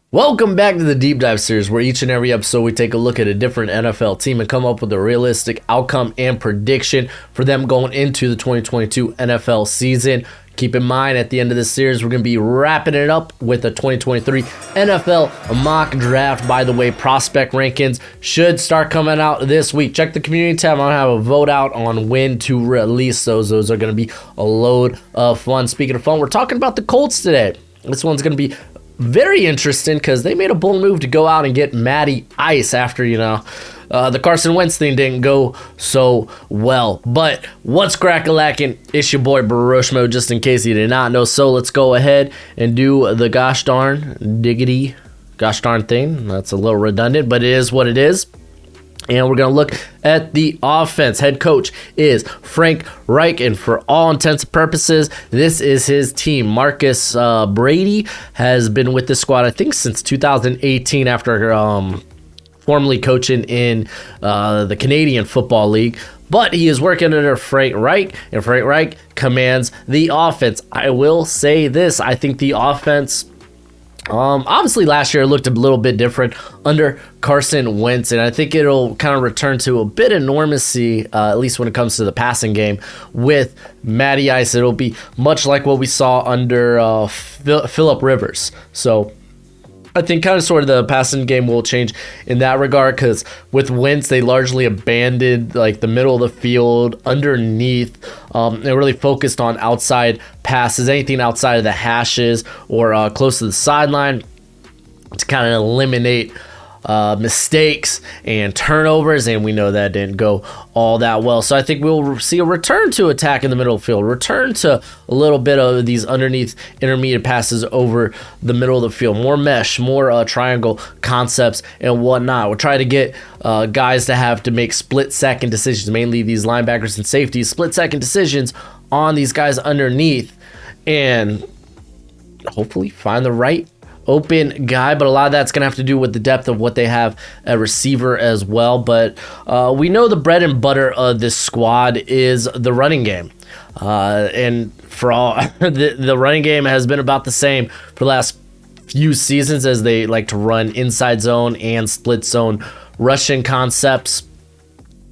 Welcome back to the Deep Dive series, where each and every episode we take a look at a different NFL team and come up with a realistic outcome and prediction for them going into the 2022 NFL season. Keep in mind, at the end of this series, we're going to be wrapping it up with a 2023 NFL mock draft. By the way, prospect rankings should start coming out this week. Check the community tab. I'm going to have a vote out on when to release those. Those are going to be a load of fun. Speaking of fun, we're talking about the Colts today. This one's going to be very interesting because they made a bold move to go out and get Matty Ice after, the Carson Wentz thing didn't go so well. But what's crack-a-lackin'? It's your boy Baroshmo, just in case you did not know. So let's go ahead and do the gosh darn thing. That's a little redundant, but it is what it is. And we're going to look at the offense. Head coach is Frank Reich, and for all intents and purposes, this is his team. Marcus Brady has been with this squad, I think, since 2018 after formerly coaching in the Canadian Football League. But he is working under Frank Reich, and Frank Reich commands the offense. I will say this. I think the offense... obviously last year it looked a little bit different under Carson Wentz, and I think it'll kind of return to a bit of normalcy, at least when it comes to the passing game with Matty Ice. It'll be much like what we saw under Phillip Rivers. So I think kind of sort of the passing game will change in that regard, because with Wentz, they largely abandoned like the middle of the field underneath. They really focused on outside passes, anything outside of the hashes or close to the sideline, to kind of eliminate mistakes and turnovers, and we know that didn't go all that well. So I think we'll see a return to attack in the middle of the field, return to a little bit of these underneath intermediate passes over the middle of the field, more mesh, more triangle concepts and whatnot. We'll try to get guys to have to make split-second decisions, mainly these linebackers and safeties, split-second decisions on these guys underneath, and hopefully find the right open guy. But a lot of that's going to have to do with the depth of what they have at receiver as well. But we know the bread and butter of this squad is the running game. And for all, the running game has been about the same for the last few seasons, as they like to run inside zone and split zone rushing concepts.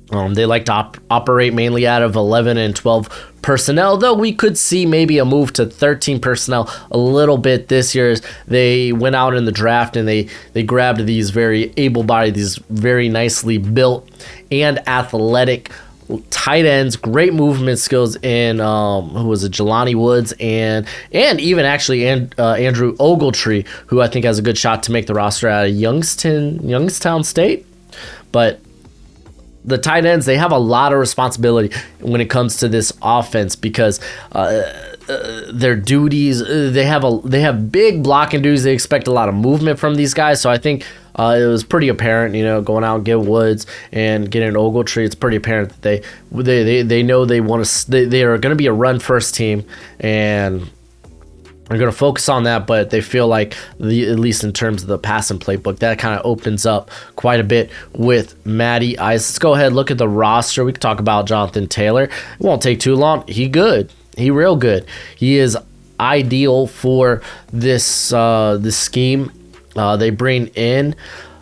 They like to operate mainly out of 11 and 12 personnel, though we could see maybe a move to 13 personnel a little bit this year, as they went out in the draft and they grabbed these very able-bodied, these very nicely built and athletic tight ends, great movement skills in who was it, Jelani Woods and even actually Andrew Ogletree, who I think has a good shot to make the roster out of Youngstown State. But the tight ends, they have a lot of responsibility when it comes to this offense, because their duties, they have big blocking duties. They expect a lot of movement from these guys. So I think it was pretty apparent, going out and get Woods and getting Ogletree. It's pretty apparent that they know they want to. They are going to be a run first team, and they're going to focus on that, but they feel like, at least in terms of the passing playbook, that kind of opens up quite a bit with Matty Ice. Let's go ahead and look at the roster. We can talk about Jonathan Taylor. It won't take too long. He good. He real good. He is ideal for this scheme. They bring in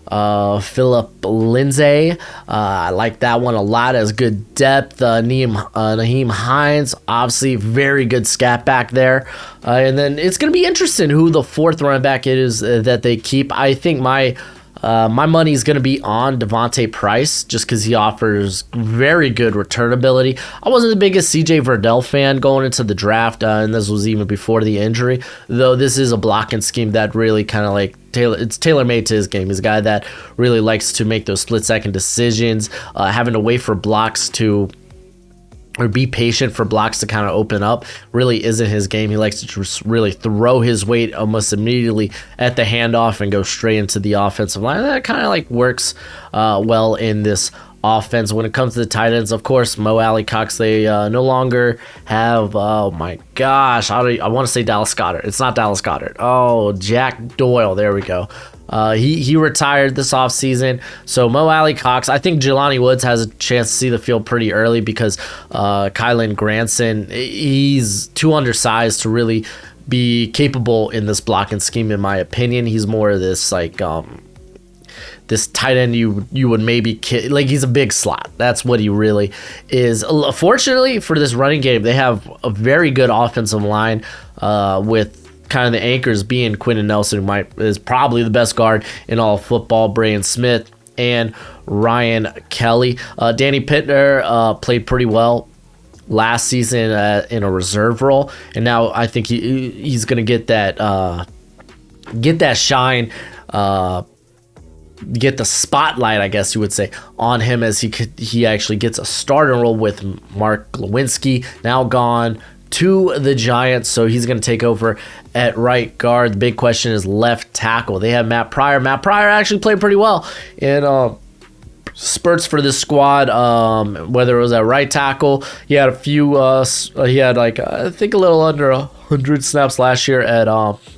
Philip Lindsay. I like that one a lot, as good depth. Nyheim Hines, obviously very good scat back there. And then it's going to be interesting who the fourth running back is that they keep. I think my money is going to be on Devontae Price, just because he offers very good return ability. I wasn't the biggest CJ Verdell fan going into the draft, and this was even before the injury, though this is a blocking scheme that really kind of like it's tailor-made to his game. He's a guy that really likes to make those split-second decisions, having to wait for blocks or be patient for blocks to kind of open up really isn't his game. He likes to just really throw his weight almost immediately at the handoff and go straight into the offensive line. That kind of like works well in this offense. When it comes to the tight ends, of course, Mo Alley Cox, they no longer have, oh my gosh, I want to say Dallas Goedert. It's not Dallas Goedert. Oh, Jack Doyle. There we go. He retired this offseason. So Mo Alley Cox, I think Jelani Woods has a chance to see the field pretty early, because Kylan Granson, he's too undersized to really be capable in this blocking scheme, in my opinion. He's more of this like this tight end you would maybe like he's a big slot. That's what he really is. Fortunately for this running game, they have a very good offensive line with kind of the anchors being Quentin Nelson, who is probably the best guard in all of football, Braden Smith, and Ryan Kelly. Danny Pittner played pretty well last season in a reserve role, and now I think he's going to get that shine, get the spotlight, I guess you would say, on him as he actually gets a starting role with Mark Lewinsky now gone to the Giants, so he's going to take over at right guard. The big question is left tackle. They have Matt Pryor. Matt Pryor actually played pretty well in spurts for this squad, whether it was at right tackle. He had a few, he had like, I think a little under 100 snaps last year at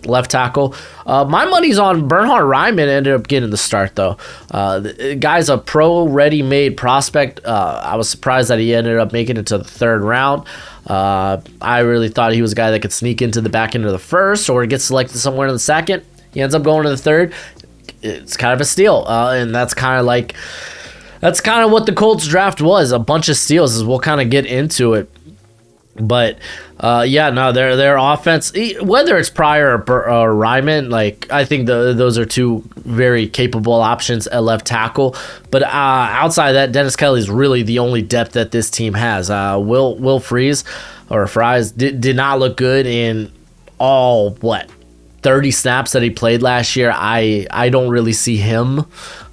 left tackle. My money's on Bernhard Raimann. Ended up getting the start, though. The guy's a pro ready-made prospect. I was surprised that he ended up making it to the third round. I really thought he was a guy that could sneak into the back end of the first or get selected somewhere in the second. He ends up going to the third. It's kind of a steal, and that's kind of what the Colts draft was, a bunch of steals, as we'll kind of get into it. But their offense, whether it's Pryor or Raimann, like I think those are two very capable options at left tackle. But outside of that, Dennis Kelly is really the only depth that this team has. Will Fries did not look good in all 30 snaps that he played last year. I don't really see him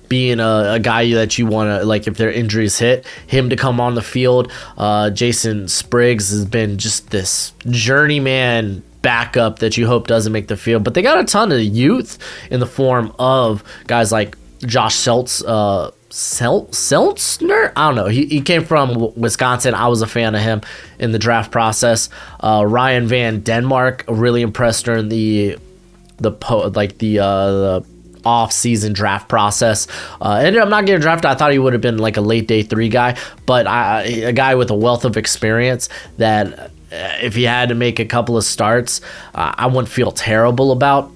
being a guy that you want to, like, if their injuries hit, him to come on the field. Jason Spriggs has been just this journeyman backup that you hope doesn't make the field. But they got a ton of youth in the form of guys like Josh Seltzner? I don't know. He came from Wisconsin. I was a fan of him in the draft process. Ryan Van Denmark really impressed during the off-season draft process. Ended up not getting drafted. I thought he would have been like a late day 3 guy, but a guy with a wealth of experience that if he had to make a couple of starts, I wouldn't feel terrible about.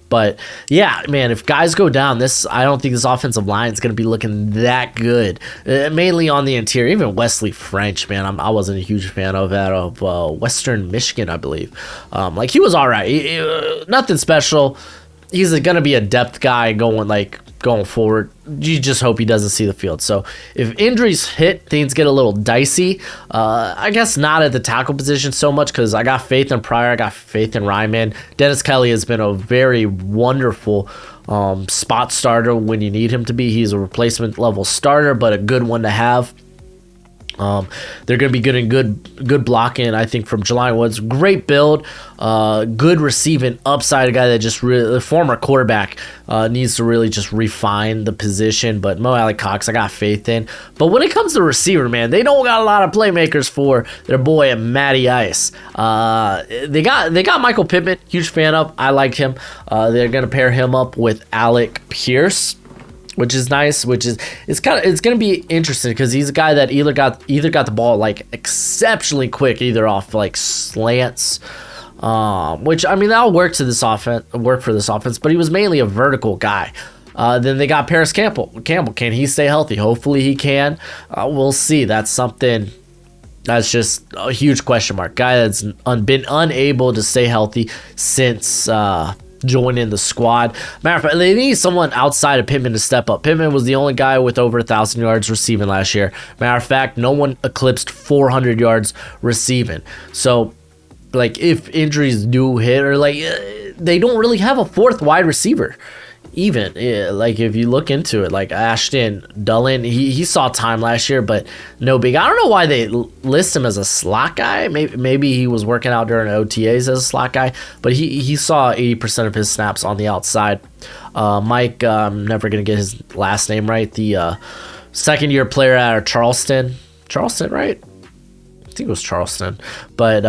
But yeah, man, if guys go down, I don't think this offensive line is going to be looking that good. Mainly on the interior. Even Wesley French, man, I wasn't a huge fan of that, of Western Michigan, I believe. He was all right. Nothing special. He's going to be a depth guy going forward. You just hope he doesn't see the field. So if injuries hit, things get a little dicey. I guess not at the tackle position so much, because I got faith in Pryor. I got faith in Raimann. Dennis Kelly has been a very wonderful spot starter when you need him to be. He's a replacement level starter, but a good one to have. They're going to be getting good blocking, I think, from Jelani Woods. Great build, good receiving upside. A guy that just really, the former quarterback, needs to really just refine the position. But Mo Alley Cox, I got faith in. But when it comes to receiver, man, they don't got a lot of playmakers for their boy Matty Ice. They got Michael Pittman, huge fan of. I like him. They're going to pair him up with Alec Pierce, which is nice. It's going to be interesting because he's a guy that either got the ball like exceptionally quick, either off like slants, which, I mean, that'll work for this offense, but he was mainly a vertical guy. Then they got Paris Campbell. Can he stay healthy? Hopefully he can. We'll see. That's something that's just a huge question mark. Guy that's been unable to stay healthy since joining the squad. Matter of fact, they need someone outside of Pittman to step up. Pittman was the only guy with over 1,000 yards receiving last year. Matter of fact, no one eclipsed 400 yards receiving. So, like, if injuries do hit, or like, they don't really have a fourth wide receiver. Even like if you look into it, like Ashton Dulin, he saw time last year, but no big. I don't know why they list him as a slot guy. Maybe he was working out during OTAs as a slot guy, but he saw 80% of his snaps on the outside. Mike, I'm never gonna get his last name right. The second-year player out of Charleston, right? I think it was Charleston, but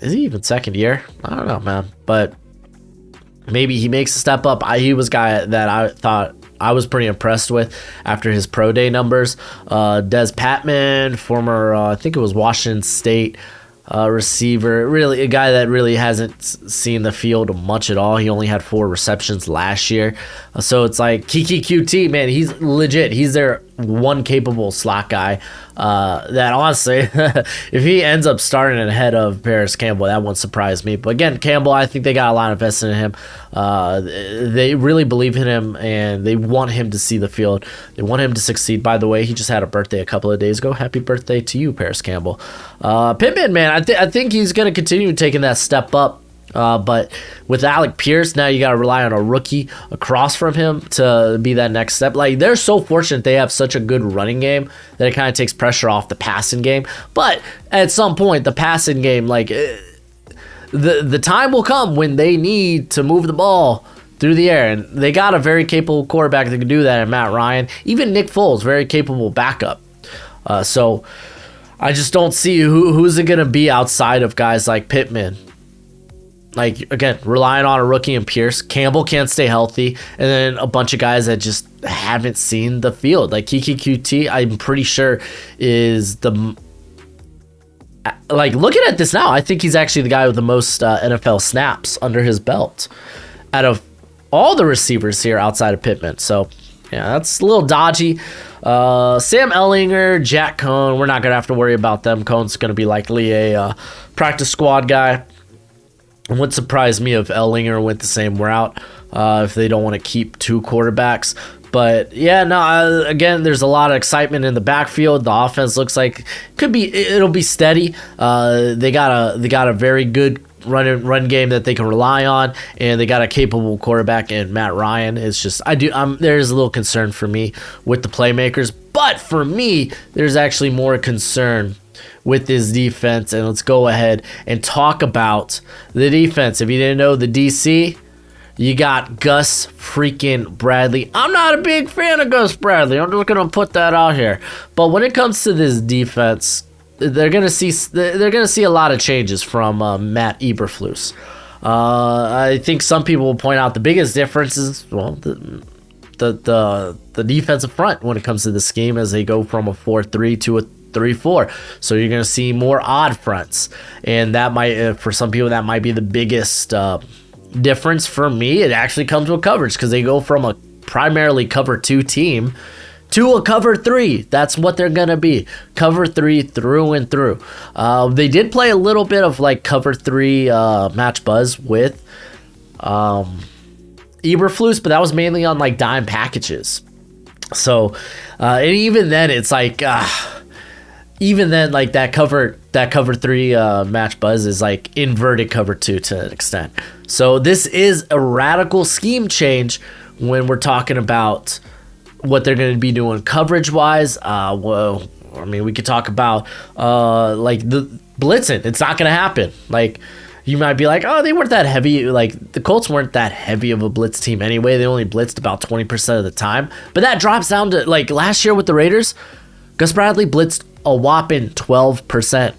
is he even second year? I don't know, man, but maybe he makes a step up. He was a guy that I thought I was pretty impressed with after his pro day numbers. Des Patman, former, I think it was Washington State receiver, really a guy that really hasn't seen the field much at all. He only had 4 receptions last year. So it's like Kiki QT, man, he's legit. He's their one capable slot guy that honestly, if he ends up starting ahead of Paris Campbell, that won't surprise me. But again, Campbell, I think they got a lot invested in him. They really believe in him, and they want him to see the field. They want him to succeed. By the way, he just had a birthday a couple of days ago. Happy birthday to you, Paris Campbell. Pittman, man, I think he's going to continue taking that step up. But with Alec Pierce, now you got to rely on a rookie across from him to be that next step. Like, they're so fortunate they have such a good running game that it kind of takes pressure off the passing game. But at some point, the passing game, like, the time will come when they need to move the ball through the air. And they got a very capable quarterback that can do that in Matt Ryan. Even Nick Foles, very capable backup. So I just don't see who's it going to be outside of guys like Pittman. Like, again, relying on a rookie and Pierce. Campbell can't stay healthy. And then a bunch of guys that just haven't seen the field. Like, Kiki QT, I'm pretty sure is the... Like, looking at this now, I think he's actually the guy with the most NFL snaps under his belt out of all the receivers here outside of Pittman. So, yeah, that's a little dodgy. Sam Ehlinger, Jack Cohn, we're not going to have to worry about them. Cohn's going to be likely a practice squad guy. It wouldn't surprise me if Ehlinger went the same route if they don't want to keep 2 quarterbacks. But yeah, no. Again, there's a lot of excitement in the backfield. The offense looks like it'll be steady. They got a very good run game that they can rely on, and they got a capable quarterback in Matt Ryan. It's just there's a little concern for me with the playmakers, but for me, there's actually more concern with this defense. And let's go ahead and talk about the defense. If you didn't know, the DC, you got Gus freaking Bradley. I'm not a big fan of Gus Bradley. I'm just gonna put that out here. But when it comes to this defense, they're gonna see a lot of changes from Matt Eberflus. I think some people will point out the biggest difference is, well, the defensive front when it comes to the scheme, as they go from a 4-3 to a 3-4. So you're going to see more odd fronts, and that might, for some people, that might be the biggest difference. For me, it actually comes with coverage, because they go from a primarily cover 2 team to a cover 3. That's what they're going to be, cover 3 through and through. They did play a little bit of like cover 3 match buzz with Eberflus, but that was mainly on like dime packages. So and even then, it's like even then, like that cover 3 match buzz is like inverted cover 2 to an extent. So this is a radical scheme change when we're talking about what they're going to be doing coverage wise. Well, I mean, we could talk about like the blitzing. It's not going to happen. Like, you might be like, oh, they weren't that heavy. Like, the Colts weren't that heavy of a blitz team anyway. They only blitzed about 20% of the time. But that drops down to, like, last year with the Raiders, Gus Bradley blitzed a whopping 12%.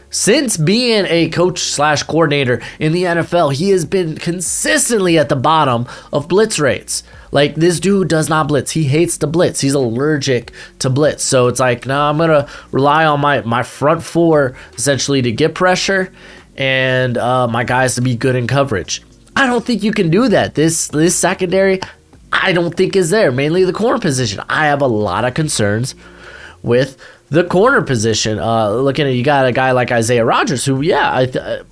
Since being a coach/coordinator in the NFL, he has been consistently at the bottom of blitz rates. Like, this dude does not blitz. He hates to blitz. He's allergic to blitz. So it's like, no, I'm going to rely on my front 4 essentially to get pressure, and my guys to be good in coverage. I don't think you can do that. This secondary, I don't think is there. Mainly the corner position. I have a lot of concerns with the corner position. Looking at, you got a guy like Isaiah Rodgers, who,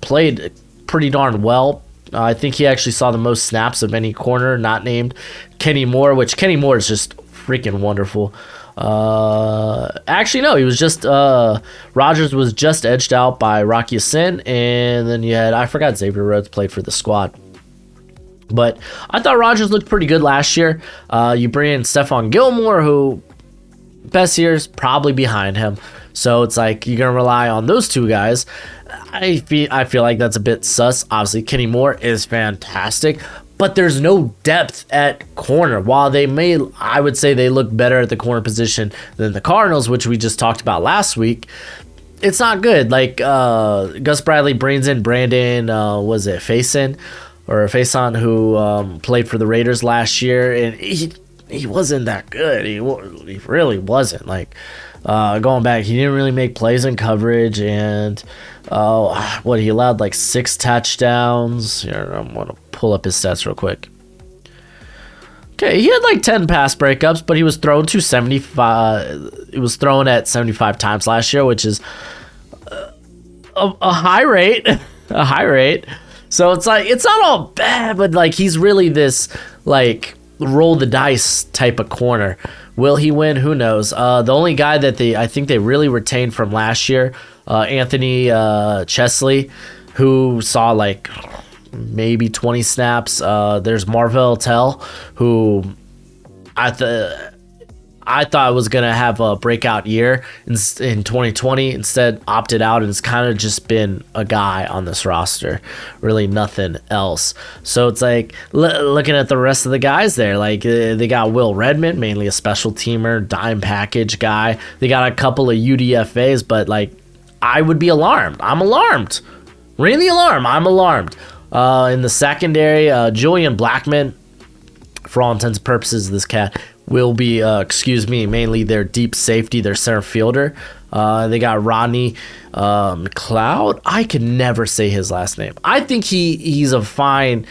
played pretty darn well. I think he actually saw the most snaps of any corner not named Kenny Moore, which Kenny Moore is just freaking wonderful. Actually, no, he was just Rodgers was just edged out by Rocky Sin, and then you had, I forgot, Xavier Rhodes played for the squad. But I thought Rodgers looked pretty good last year. You bring in Stephon Gilmore, who best years probably behind him. So it's like you're gonna rely on those 2 guys. I feel like that's a bit sus. Obviously, Kenny Moore is fantastic, but there's no depth at corner. While I would say they look better at the corner position than the Cardinals, which we just talked about last week, it's not good. Like, Gus Bradley brings in Brandon, Faison, who played for the Raiders last year, and he wasn't that good. He really wasn't. Like, Going back, he didn't really make plays in coverage, and he allowed like 6 touchdowns. Here, I'm going to pull up his stats real quick. Okay, he had like 10 pass breakups, but he was thrown to 75. It was thrown at 75 times last year, which is a high rate. A high rate. So it's like, it's not all bad, but like he's really this like roll the dice type of corner. Will he win? Who knows? The only guy that I think they really retained from last year, Anthony Chesley, who saw like maybe 20 snaps. There's Marvell Tell, who I thought was going to have a breakout year in 2020. Instead, opted out, and it's kind of just been a guy on this roster. Really nothing else. So it's like, looking at the rest of the guys there, like they got Will Redmond, mainly a special teamer, dime package guy. They got a couple of UDFAs, but like, I would be alarmed. I'm alarmed. Really alarmed. I'm alarmed. In the secondary, Julian Blackman, for all intents and purposes, this cat will be, mainly their deep safety, their center fielder. They got Rodney McLeod. I can never say his last name. I think he's a fine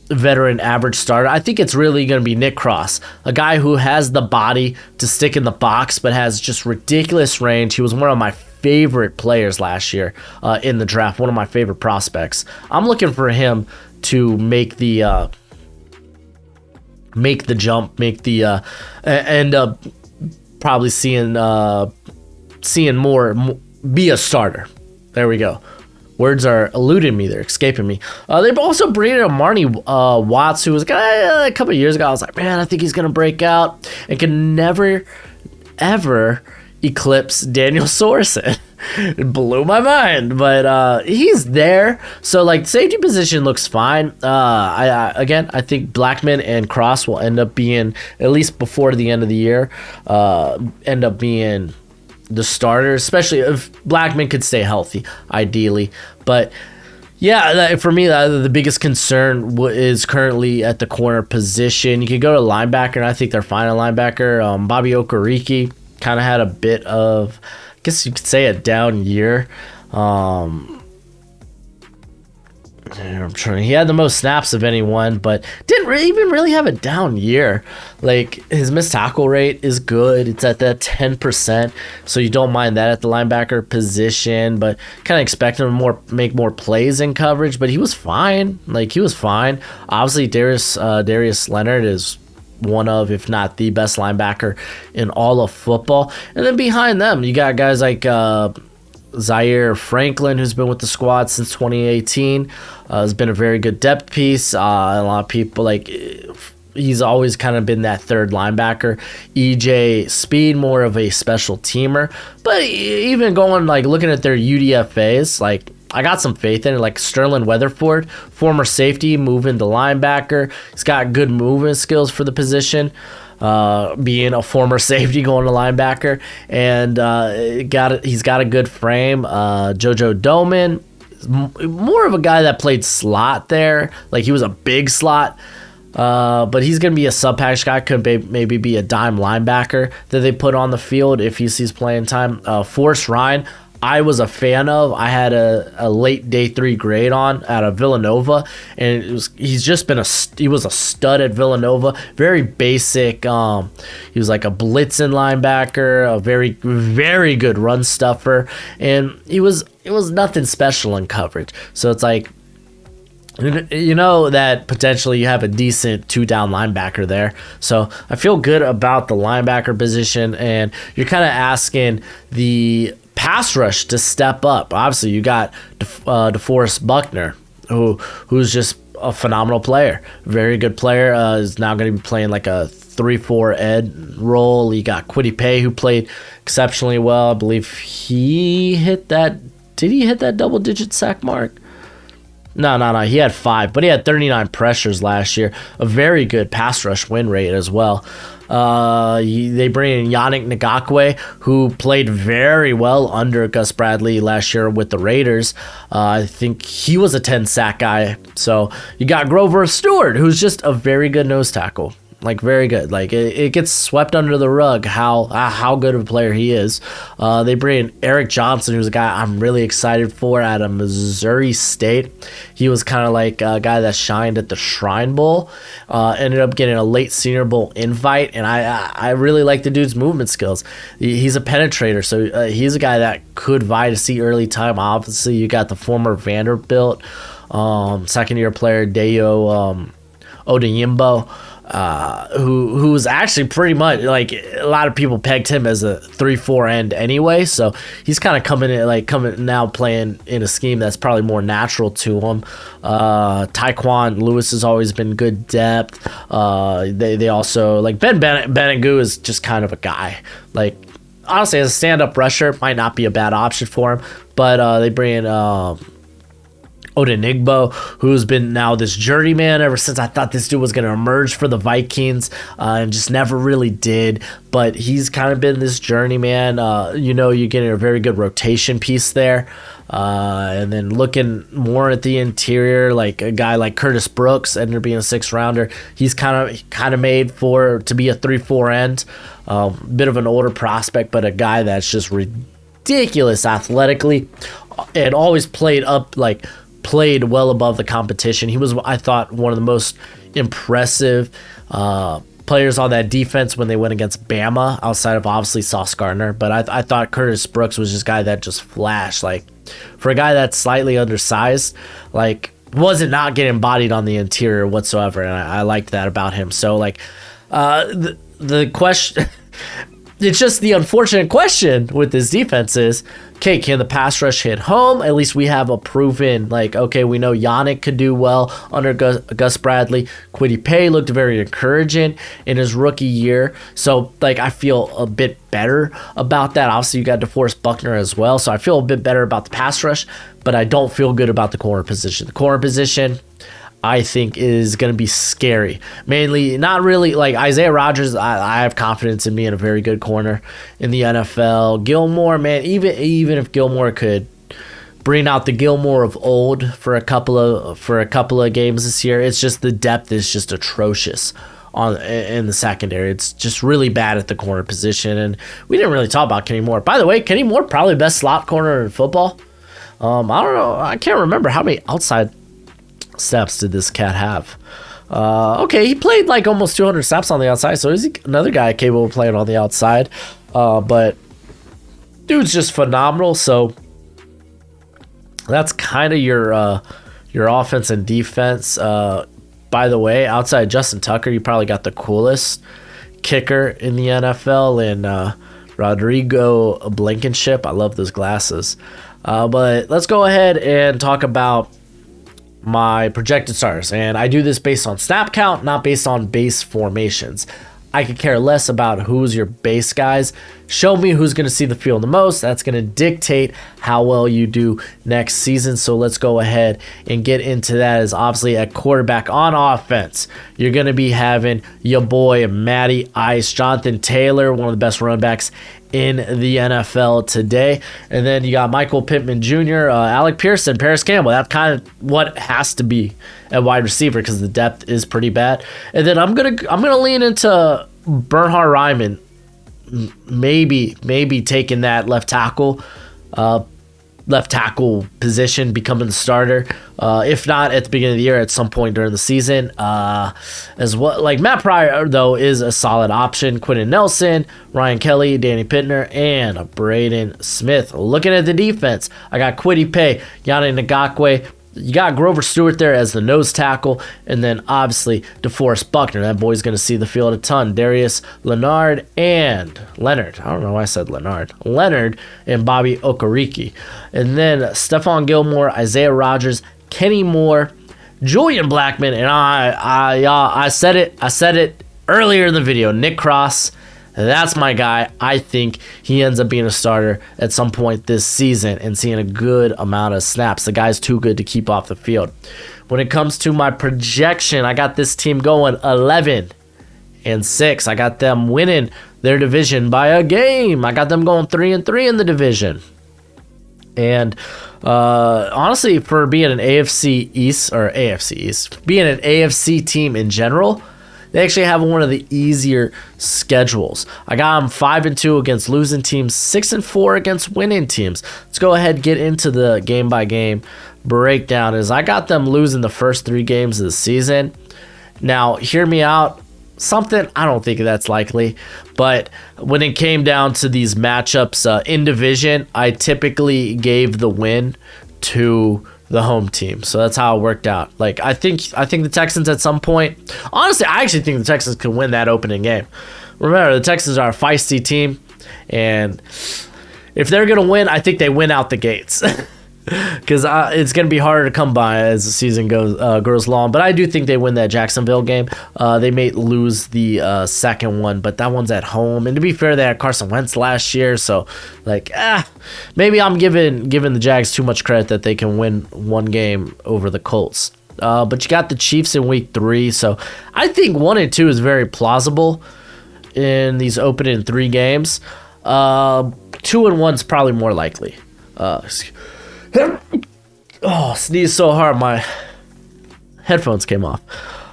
veteran average starter. I think it's really going to be Nick Cross, a guy who has the body to stick in the box, but has just ridiculous range. He was one of my favorite players last year in the draft, one of my favorite prospects. I'm looking for him to make the jump, end up probably seeing more, be a starter. There we go. Words are eluding me. They're escaping me. They've also brought in Marnie Watts, who was a guy a couple of years ago. I was like, man, I think he's going to break out, and can never, ever eclipse Daniel Sorensen. It blew my mind, but he's there. So like, safety position looks fine. I think Blackman and Cross will end up being, at least before the end of the year, end up being the starters, especially if Blackman could stay healthy, ideally. But yeah, for me, the biggest concern is currently at the corner position. You could go to linebacker, and I think they're fine at linebacker. Bobby Okereke kind of had a bit of, I guess you could say, a down year. He had the most snaps of anyone, but didn't even really have a down year. Like, his missed tackle rate is good. It's at that 10%, so you don't mind that at the linebacker position, but kind of expecting him to make more plays in coverage, but he was fine. Obviously, Darius Leonard is one of, if not the best linebacker in all of football. And then behind them, you got guys like Zaire Franklin, who's been with the squad since 2018. Has been a very good depth piece. A lot of people, like, he's always kind of been that third linebacker. EJ Speed, more of a special teamer. But even going, like, looking at their UDFAs, like, I got some faith in it. Like Sterling Weatherford, former safety, moving to linebacker. He's got good movement skills for the position, being a former safety going to linebacker. And he's got a good frame. Jojo Doman, more of a guy that played slot there. Like, he was a big slot. But he's going to be a sub-package guy. Could maybe be a dime linebacker that they put on the field if he sees playing time. Forrest Ryan, I was a fan of. I had a late day 3 grade on out of Villanova, and he was a stud at Villanova. Very basic. He was like a blitzing linebacker, a very, very good run stuffer, and it was nothing special in coverage. So it's like, you know that potentially you have a decent 2-down linebacker there. So I feel good about the linebacker position, and you're kind of asking the pass rush to step up. Obviously, you got DeForest Buckner, who's just a phenomenal player, very good player. Is now going to be playing like a 3-4 ed role. You got Kwity Paye, who played exceptionally well. I believe he hit that. Did he hit that double-digit sack mark? No. He had 5, but he had 39 pressures last year. A very good pass rush win rate as well. They bring in Yannick Ngakoue, who played very well under Gus Bradley last year with the Raiders. I think he was a 10-sack guy. So you got Grover Stewart, who's just a very good nose tackle. like very good. Like it gets swept under the rug how good of a player he is. They bring in Eric Johnson, who's a guy I'm really excited for out of Missouri State. He was kind of like a guy that shined at the Shrine Bowl. Ended up getting a late Senior Bowl invite, and I really like the dude's movement skills. He's a penetrator, so he's a guy that could vie to see early time. Obviously, you got the former Vanderbilt second-year player Dayo Odeyimbo, who's actually pretty much like a lot of people pegged him as a 3-4 end anyway. So he's kind of coming now playing in a scheme that's probably more natural to him. Tyquan Lewis has always been good depth. They also like Ben Benegu is just kind of a guy. Like honestly, as a stand-up rusher, might not be a bad option for him. But they bring in Odenigbo, who's been now this journeyman ever since I thought this dude was going to emerge for the Vikings, and just never really did. But he's kind of been this journeyman. You're getting a very good rotation piece there. And then looking more at the interior, like a guy like Curtis Brooks, ended up being a 6th rounder. He's kind of made to be a 3-4 end. Bit of an older prospect, but a guy that's just ridiculous athletically, and always played well above the competition. He was, I thought, one of the most impressive players on that defense when they went against Bama, outside of obviously Sauce Gardner. But I thought Curtis Brooks was just a guy that just flashed. Like, for a guy that's slightly undersized, like, wasn't not getting bodied on the interior whatsoever, and I liked that about him. So, like, the question... It's just the unfortunate question with this defense is, okay, can the pass rush hit home? At least we have a proven, like, okay, we know Yannick could do well under Gus Bradley. Kwity Paye looked very encouraging in his rookie year. So, like, I feel a bit better about that. Obviously, you got DeForest Buckner as well. So I feel a bit better about the pass rush, but I don't feel good about the corner position. The corner position, I think, is going to be scary. Mainly, not really, like Isaiah Rodgers, I have confidence in being a very good corner in the NFL. Gilmore, man, even if Gilmore could bring out the Gilmore of old for a couple of games this year, it's just the depth is just atrocious in the secondary. It's just really bad at the corner position, and we didn't really talk about Kenny Moore. By the way, Kenny Moore, probably best slot corner in football. I don't know. I can't remember how many outside snaps did this cat have. Okay, he played like almost 200 snaps on the outside, so he's another guy capable of playing on the outside. But dude's just phenomenal. So that's kind of your offense and defense. By the way, outside Justin Tucker, you probably got the coolest kicker in the NFL, and Rodrigo Blankenship. I love those glasses. But let's go ahead and talk about my projected starters, and I do this based on snap count, not based on base formations. I could care less about who's your base guys. Show me who's going to see the field the most. That's going to dictate how well you do next season. So let's go ahead and get into that. As obviously at quarterback on offense, you're going to be having your boy Matty Ice, Jonathan Taylor, one of the best running backs in the NFL today. And then you got Michael Pittman Jr., Alec Pearson, Paris Campbell. That's kind of what has to be at wide receiver because the depth is pretty bad. And then I'm gonna lean into Bernhard Raimann, maybe taking that left tackle position, becoming the starter. If not at the beginning of the year, at some point during the season. As well, like Matt Pryor though is a solid option. Quentin Nelson, Ryan Kelly, Danny Pittner, and Braden Smith. Looking at the defense, I got Kwity Paye, Yannick Ngakoue. You got Grover Stewart there as the nose tackle, and then obviously DeForest Buckner. That boy's going to see the field a ton. Darius Leonard. I don't know why I said Leonard. Leonard and Bobby Okereke. And then Stephon Gilmore, Isaiah Rodgers, Kenny Moore, Julian Blackmon, and I said it earlier in the video. Nick Cross. That's my guy. I think he ends up being a starter at some point this season and seeing a good amount of snaps. The guy's too good to keep off the field. When it comes to my projection, I got this team going 11-6. I got them winning their division by a game. I got them going 3-3 in the division. And honestly, for being an AFC East, being an AFC team in general, they actually have one of the easier schedules. I got them 5-2 against losing teams, 6-4 against winning teams. Let's go ahead and get into the game-by-game breakdown. As I got them losing the first 3 games of the season. Now, hear me out. Something, I don't think that's likely, but when it came down to these matchups in division, I typically gave the win to the home team. So that's how it worked out. Like, I think the Texans at some point, honestly, I actually think the Texans could win that opening game. Remember, the Texans are a feisty team, and if they're going to win, I think they win out the gates. Because it's going to be harder to come by as the season grows along. But I do think they win that Jacksonville game. They may lose the second one, but that one's at home. And to be fair, they had Carson Wentz last year. So, like, maybe I'm giving the Jags too much credit that they can win one game over the Colts. But you got the Chiefs in week 3. So I think 1-2 is very plausible in these opening 3 games. 2-1 is probably more likely. Oh, sneezed so hard my headphones came off.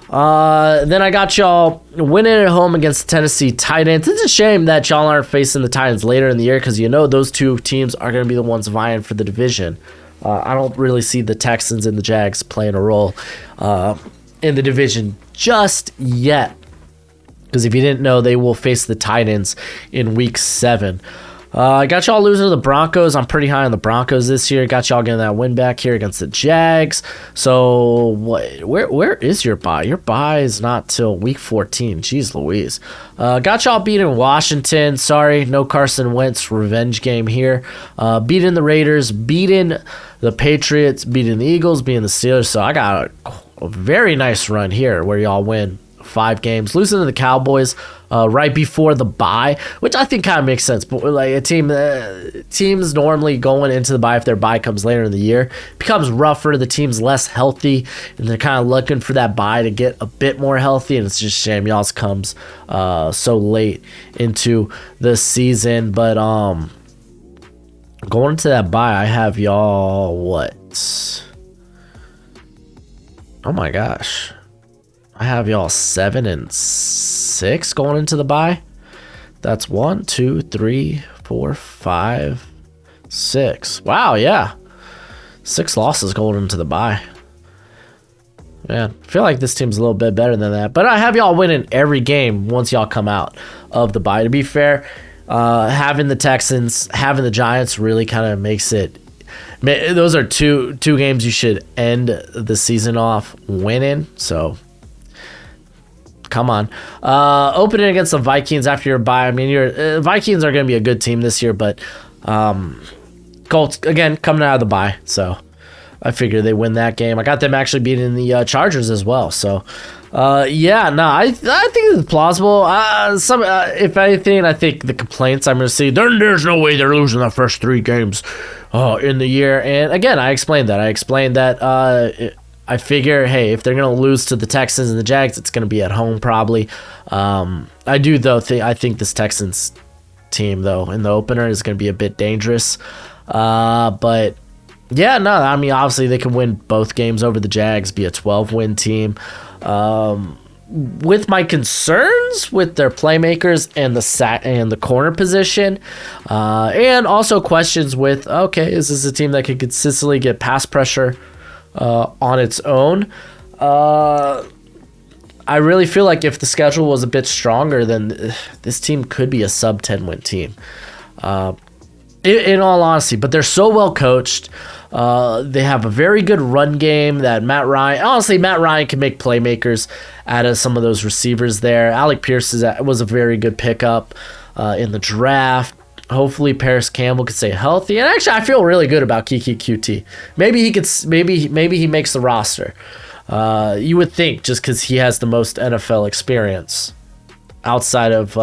Then I got y'all winning at home against the Tennessee Titans. It's a shame that y'all aren't facing the Titans later in the year because you know those 2 teams are going to be the ones vying for the division. I don't really see the Texans and the Jags playing a role in the division just yet. Because if you didn't know, they will face the Titans in week 7. I got y'all losing to the Broncos. I'm pretty high on the Broncos this year. Got y'all getting that win back here against the Jags. So where is your bye? Your bye is not till week 14. Jeez Louise. Got y'all beating Washington. Sorry, no Carson Wentz revenge game here. Beating the Raiders, beating the Patriots, beating the Eagles, beating the Steelers. So I got a very nice run here where y'all win 5 games, losing to the Cowboys right before the bye, which I think kind of makes sense. But like a teams normally going into the bye, if their bye comes later in the year, becomes rougher. The team's less healthy, and they're kind of looking for that bye to get a bit more healthy. And it's just a shame y'all's comes so late into the season. But going into that bye, I have y'all what? Oh my gosh. I have y'all 7-6 going into the bye. That's 1, 2, 3, 4, 5, 6. Wow, yeah. 6 losses going into the bye. Man, I feel like this team's a little bit better than that. But I have y'all winning every game once y'all come out of the bye. To be fair, having the Texans, having the Giants really kind of makes it. Those are two games you should end the season off winning. So come on. Opening against the Vikings after your bye. I mean, your Vikings are going to be a good team this year, but Colts, again, coming out of the bye. So I figure they win that game. I got them actually beating the Chargers as well. So, I think it's plausible. If anything, I think the complaints I'm going to see, there's no way they're losing the first 3 games in the year. And again, I explained that. I figure, hey, if they're going to lose to the Texans and the Jags, it's going to be at home probably. I do, though, I think this Texans team, though, in the opener is going to be a bit dangerous. But, yeah, no, I mean, obviously they can win both games over the Jags, be a 12-win team. With my concerns with their playmakers and the corner position, and also questions with, okay, is this a team that can consistently get pass pressure on its own? I really feel like if the schedule was a bit stronger, then this team could be a sub 10-win team. In all honesty, but they're so well coached. They have a very good run game that Matt Ryan can make playmakers out of some of those receivers there. Alec Pierce was a very good pickup in the draft. Hopefully Paris Campbell could stay healthy. And actually, I feel really good about Kiki QT. Maybe he makes the roster. You would think, just because he has the most NFL experience outside of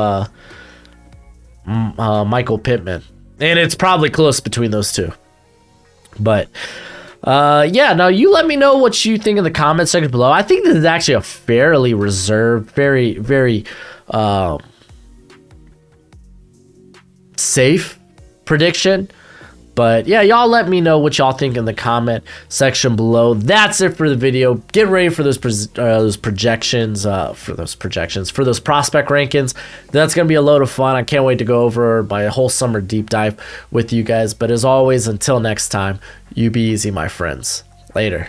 Michael Pittman. And it's probably close between those two. But, now you let me know what you think in the comment section below. I think this is actually a fairly reserved, very, very safe prediction. But yeah, y'all let me know what y'all think in the comment section below. That's it for the video. Get ready for those projections, for those prospect rankings. That's going to be a load of fun. I can't wait to go over my whole summer deep dive with you guys. But as always, until next time, you be easy, my friends. Later.